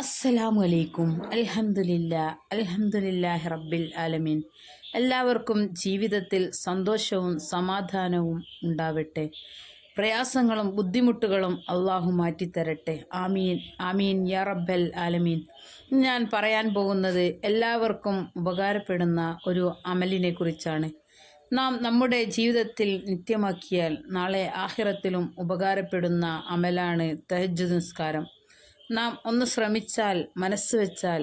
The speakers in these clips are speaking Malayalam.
അസ്സലാമു അലൈക്കും. അൽഹംദുലില്ലാഹി റബ്ബിൽ ആലമീൻ. എല്ലാവർക്കും ജീവിതത്തിൽ സന്തോഷവും സമാധാനവും ഉണ്ടാവട്ടെ. പ്രയാസങ്ങളും ബുദ്ധിമുട്ടുകളും അള്ളാഹു മാറ്റിത്തരട്ടെ. ആമീൻ ആമീൻ യാ റബ്ബൽ ആലമീൻ. ഞാൻ പറയാൻ പോകുന്നത് എല്ലാവർക്കും ഉപകാരപ്പെടുന്ന ഒരു അമലിനെ കുറിച്ചാണ്. നാം നമ്മുടെ ജീവിതത്തിൽ നിത്യമാക്കിയാൽ നാളെ ആഖിറത്തിലും ഉപകാരപ്പെടുന്ന അമലാണ് തഹജ്ജുദ് നിസ്കാരം. നാം ഒന്ന് ശ്രമിച്ചാൽ, മനസ്സ് വെച്ചാൽ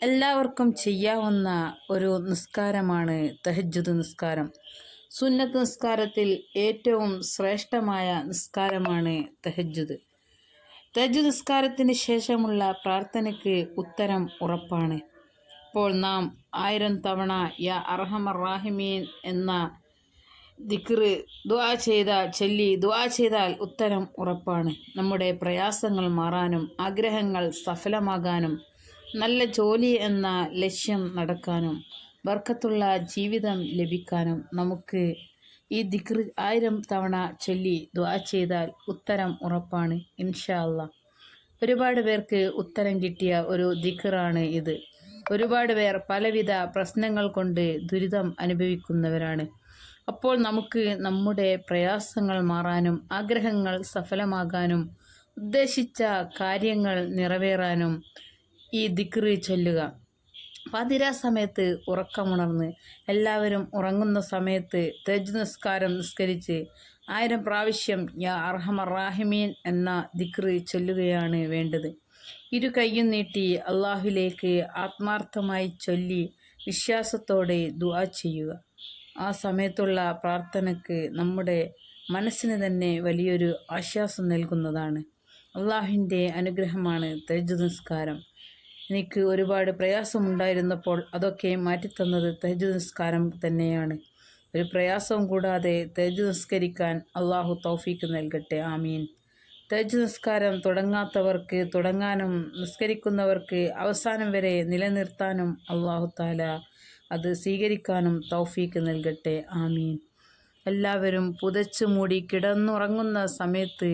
എല്ലാവർക്കും ചെയ്യാവുന്ന ഒരു നിസ്കാരമാണ് തഹജ്ജുദ് നിസ്കാരം. സുന്നത്ത് നിസ്കാരത്തിൽ ഏറ്റവും ശ്രേഷ്ഠമായ നിസ്കാരമാണ് തഹജ്ജുദ്. തഹജ്ജുദ് നിസ്കാരത്തിന് ശേഷമുള്ള പ്രാർത്ഥനയ്ക്ക് ഉത്തരം ഉറപ്പാണ്. അപ്പോൾ നാം 1000 തവണ യാ അർഹമർ റാഹിമീൻ എന്ന ദിക്റ് ദുആ ചെയ്താൽ ഉത്തരം ഉറപ്പാണ്. നമ്മുടെ പ്രയാസങ്ങൾ മാറാനും ആഗ്രഹങ്ങൾ സഫലമാകാനും നല്ല ജോലി എന്ന ലക്ഷ്യം നടക്കാനും ബർക്കത്തുള്ള ജീവിതം ലഭിക്കാനും നമുക്ക് ഈ ദിക്റ് 1000 തവണ ദുആ ചെയ്താൽ ഉത്തരം ഉറപ്പാണ് ഇൻഷാ അല്ലാഹ്. ഒരുപാട് പേർക്ക് ഉത്തരം കിട്ടിയ ഒരു ദിക്റാണ് ഇത്. ഒരുപാട് പേർ പലവിധ പ്രശ്നങ്ങൾ കൊണ്ട് ദുരിതം അനുഭവിക്കുന്നവരാണ്. അപ്പോൾ നമുക്ക് നമ്മുടെ പ്രയാസങ്ങൾ മാറാനും ആഗ്രഹങ്ങൾ സഫലമാകാനും ഉദ്ദേശിച്ച കാര്യങ്ങൾ നിറവേറാനും ഈ ദിക്റ് ചൊല്ലുക. പാതിരാ സമയത്ത് ഉറക്കമുണർന്ന് എല്ലാവരും ഉറങ്ങുന്ന സമയത്ത് തഹജ്ജുദ് നിസ്കാരം നിസ്കരിച്ച് 1000 പ്രാവശ്യം യാ അർഹമർ റാഹിമീൻ എന്ന ദിക്റ് ചൊല്ലുകയാണ് വേണ്ടത്. ഇരു കൈയും നീട്ടി അള്ളാഹുവിലേക്ക് ആത്മാർത്ഥമായി ചൊല്ലി വിശ്വാസത്തോടെ ദുആ ചെയ്യുക. ആ സമയത്തുള്ള പ്രാർത്ഥനയ്ക്ക് നമ്മുടെ മനസ്സിന് തന്നെ വലിയൊരു ആശ്വാസം നൽകുന്നതാണ്. അള്ളാഹുവിൻ്റെ അനുഗ്രഹമാണ് തഹജ്ജുദ് നിസ്കാരം. എനിക്ക് ഒരുപാട് പ്രയാസമുണ്ടായിരുന്നപ്പോൾ അതൊക്കെ മാറ്റിത്തന്നത് തഹജ്ജുദ് നിസ്കാരം തന്നെയാണ്. ഒരു പ്രയാസവും കൂടാതെ തഹജ്ജുദ് നിസ്കരിക്കാൻ അള്ളാഹു തൗഫീക്ക് നൽകട്ടെ. ആമീൻ. തഹജ്ജുദ് നിസ്കാരം തുടങ്ങാത്തവർക്ക് തുടങ്ങാനും നിസ്കരിക്കുന്നവർക്ക് അവസാനം വരെ നിലനിർത്താനും അള്ളാഹു തആല അത് സ്വീകരിക്കാനും തൗഫീക്ക് നൽകട്ടെ. ആമീൻ. എല്ലാവരും പുതച്ചു മൂടി കിടന്നുറങ്ങുന്ന സമയത്ത്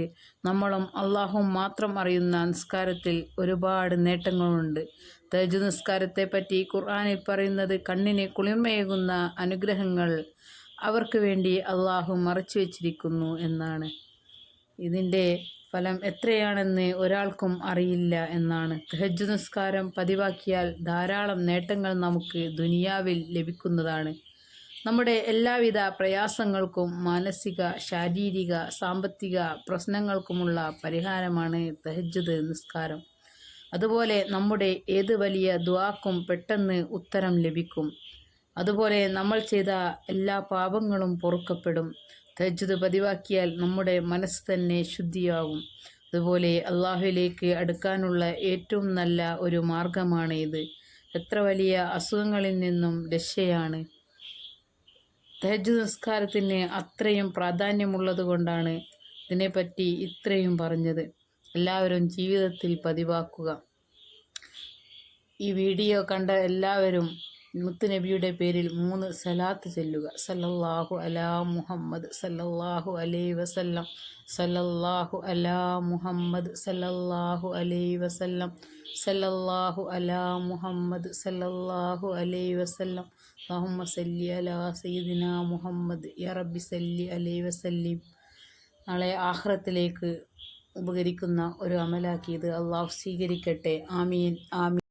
നമ്മളും അള്ളാഹുവും മാത്രം അറിയുന്ന നിസ്കാരത്തിൽ ഒരുപാട് നേട്ടങ്ങളുണ്ട്. തഹജ്ജുദ് നിസ്കാരത്തെ പറ്റി ഖുർആനിൽ പറയുന്നത് കണ്ണിന് കുളിർമയേകുന്ന അനുഗ്രഹങ്ങൾ അവർക്ക് വേണ്ടി അള്ളാഹു മറച്ചു വച്ചിരിക്കുന്നു എന്നാണ്. ഇതിൻ്റെ ഫലം എത്രയാണെന്ന് ഒരാൾക്കും അറിയില്ല എന്നാണ്. തഹജ്ജുദ് നിസ്കാരം പതിവാക്കിയാൽ ധാരാളം നേട്ടങ്ങൾ നമുക്ക് ദുനിയാവിൽ ലഭിക്കുന്നതാണ്. നമ്മുടെ എല്ലാവിധ പ്രയാസങ്ങൾക്കും മാനസിക, ശാരീരിക, സാമ്പത്തിക പ്രശ്നങ്ങൾക്കുമുള്ള പരിഹാരമാണ് തഹജ്ജുദ് നിസ്കാരം. അതുപോലെ നമ്മുടെ ഏത് വലിയ ദുആക്കും പെട്ടെന്ന് ഉത്തരം ലഭിക്കും. അതുപോലെ നമ്മൾ ചെയ്ത എല്ലാ പാപങ്ങളും പൊറുക്കപ്പെടും. തഹജ്ജുദ് പതിവാക്കിയാൽ നമ്മുടെ മനസ്സ് തന്നെ ശുദ്ധിയാകും. അതുപോലെ അള്ളാഹുവിലേക്ക് അടുക്കാനുള്ള ഏറ്റവും നല്ല ഒരു മാർഗമാണ് ഇത്. എത്ര വലിയ അസുഖങ്ങളിൽ നിന്നും രക്ഷയാണ്. തഹജ്ജുദ് നിസ്കാരത്തിന് അത്രയും പ്രാധാന്യമുള്ളത് കൊണ്ടാണ് ഇതിനെപ്പറ്റി ഇത്രയും പറഞ്ഞത്. എല്ലാവരും ജീവിതത്തിൽ പതിവാക്കുക. ഈ വീഡിയോ കണ്ട എല്ലാവരും മുത്തുനബിയുടെ പേരിൽ 3 സലാത്ത് ചൊല്ലുക. സല്ലല്ലാഹു അലാ മുഹമ്മദ് സല്ലല്ലാഹു അലൈഹി വസല്ലം, സല്ലല്ലാഹു അലാ മുഹമ്മദ് സല്ലല്ലാഹു അലൈഹി വസല്ലം, സല്ലല്ലാഹു അലാ മുഹമ്മദ് സല്ലല്ലാഹു അലൈഹി വസല്ലം, അല്ലാഹുമ്മ സല്ലി അലാ സയ്യിദിനാ മുഹമ്മദ് യാ റബ്ബി സല്ലി അലൈഹി വസല്ലിം. നാളെ ആഖിറത്തിലേക്ക് ഉപകരിക്കുന്ന ഒരു അമലാക്കി ഇത് അള്ളാഹു സ്വീകരിക്കട്ടെ. ആമീൻ ആമീൻ.